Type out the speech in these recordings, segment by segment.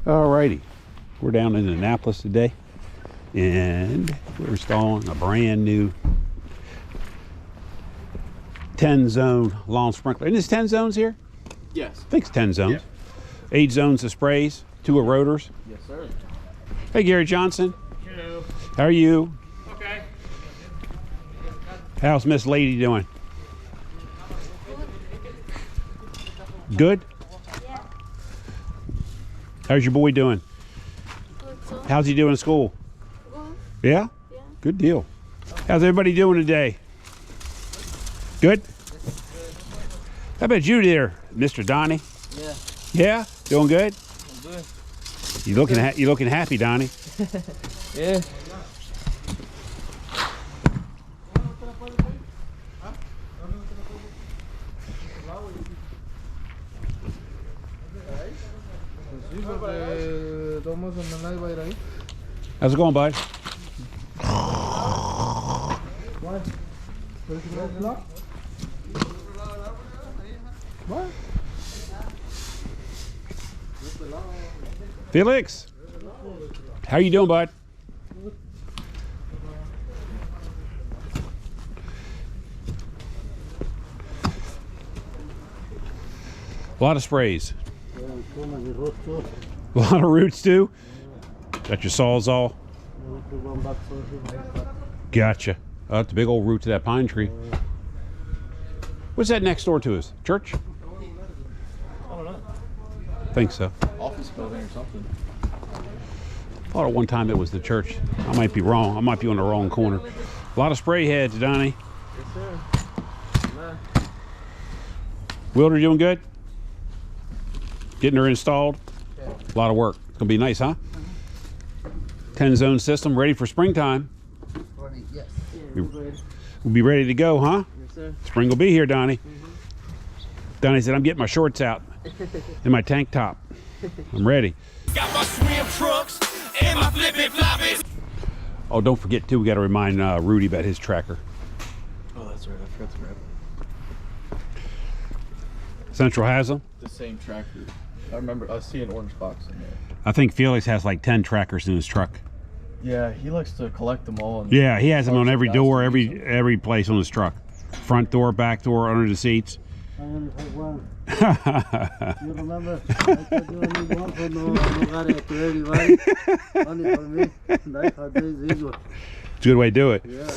Alrighty, we're down in Annapolis today, and we're installing a brand new 10-zone lawn sprinkler. And it's 10 zones here? Yes. I think it's 10 zones. Yeah. 8 zones of sprays, 2 of rotors. Yes, sir. Hey, Gary Johnson. Hello. How are you? Okay. How's Miss Lady doing? Good? Yeah. How's your boy doing? Good too. How's he doing in school? Good. Yeah? Yeah. Good deal. How's everybody doing today? Good? How about you there, Mr. Donnie? Yeah. Yeah? Doing good? I'm good. You looking happy, Donnie? Yeah. How's it going, bud? Felix, how you doing, bud? A lot of sprays. A lot of roots too. Got your sawzall. Gotcha. Oh, that's a big old root to that pine tree. What's that next door to us? Church? I don't know. Think so. Office building or something. Thought at one time it was the church. I might be wrong. I might be on the wrong corner. A lot of spray heads, Donnie. Yes, sir. Nah. Wilder doing good? Getting her installed? Yeah. A lot of work. It's gonna be nice, huh? 10-zone system ready for springtime. Yes. We'll be ready to go, huh? Yes, sir. Spring will be here, Donnie. Donnie said, I'm getting my shorts out and my tank top. I'm ready. Got my swim trucks and my flippin' floppies. Oh, don't forget, too, we got to remind Rudy about his tracker. Oh, that's right. I forgot to grab it. Central has them. The same tractor. I remember. I see an orange box in there. I think Felix has like 10 trackers in his truck. Yeah, he likes to collect them all. And Yeah, he has them on every door, to use them. every place on his truck. Front door, back door, under the seats. I only have one. You remember? I said you only one for no got it to everybody. Only for me. That's how they usual. It's a good way to do it. Yeah.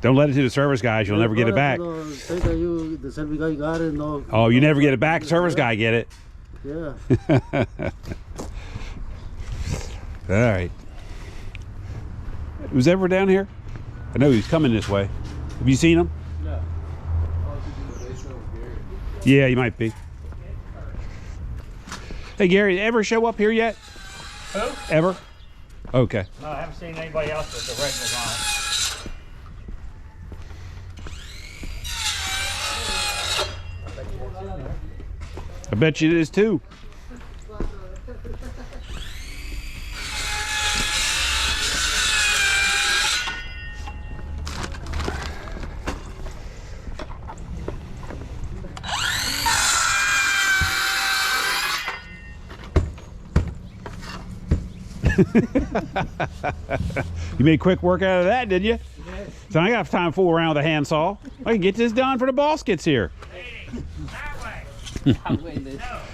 Don't let it to the service guys. You'll never get it back. Say that you, the service guy got it. No. Oh, you never get it back. Service guy get it. Yeah. All right. Was ever down here? I know he's coming this way. Have you seen him? No. Yeah, you might be. Hey, Gary, ever show up here yet? Who? Ever? Okay. No, I haven't seen anybody else with the regulars on it. I bet you it is too. You made quick work out of that, did you? So I got time to fool around with a handsaw. I can get this done for the boss gets here. That way.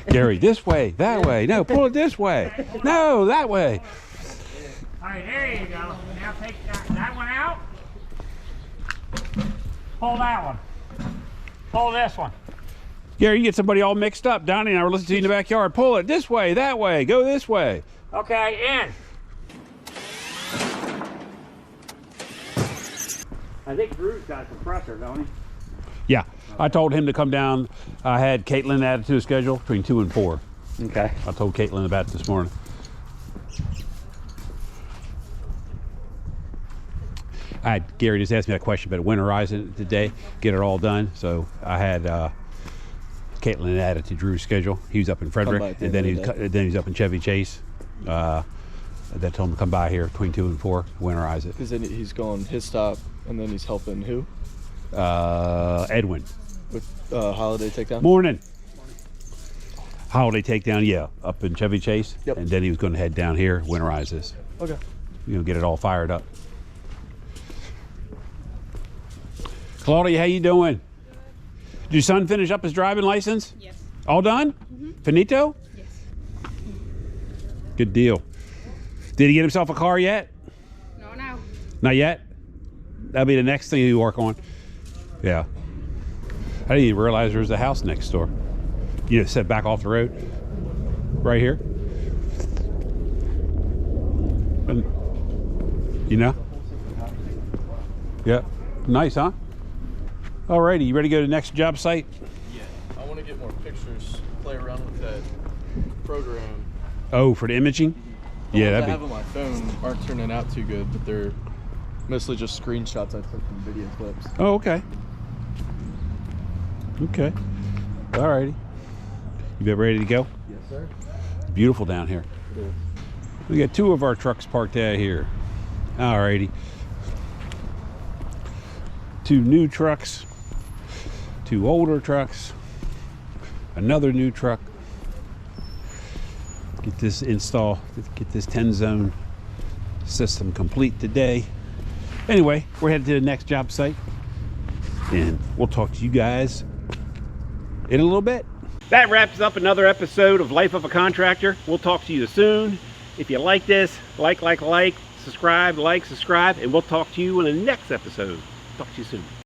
Gary, this way, that way. No, pull it this way. No, that way. All right, there you go. Now take that one out. Pull that one. Pull this one. Gary, you get somebody all mixed up. Donnie and I were listening to you in the backyard. Pull it this way, that way. Go this way. Okay, in. I think Drew's got a compressor, don't he? Yeah, I told him to come down. I had Caitlin added to the schedule between 2 and 4. Okay. I told Caitlin about it this morning. Gary just asked me a question about winterizing it today, get it all done. So I had Caitlin added to Drew's schedule. He was up in Frederick, and then he's up in Chevy Chase. That told him to come by here between 2 and 4, winterize it. Because then he's going his stop, and then he's helping who? Edwin. With holiday takedown? Morning. Holiday takedown, yeah, up in Chevy Chase. Yep. And then he was going to head down here, winterize this. Okay. Get it all fired up. Claudia, how you doing? Did your son finish up his driving license? Yes. All done? Finito? Yes. Good deal. Did he get himself a car yet? No, now. Not yet? That'll be the next thing you work on. Yeah. I didn't even realize there was a house next door. You know, set back off the road. Right here. And, you know? Yeah. Nice, huh? Alrighty, you ready to go to the next job site? Yeah. I want to get more pictures, play around with that program. Oh, for the imaging? The Yeah, ones I that'd have be. on my phone aren't turning out too good, but they're mostly just screenshots I took from video clips. Oh, okay. Okay. Alrighty. You been ready to go? Yes, sir. It's beautiful down here. It is. We got 2 of our trucks parked out here. Alrighty. 2 new trucks, 2 older trucks, another new truck. Get this 10 zone system complete today. Anyway, we're headed to the next job site and we'll talk to you guys in a little bit. That wraps up another episode of Life of a Contractor. We'll talk to you soon. If you like this, subscribe, and we'll talk to you in the next episode. Talk to you soon.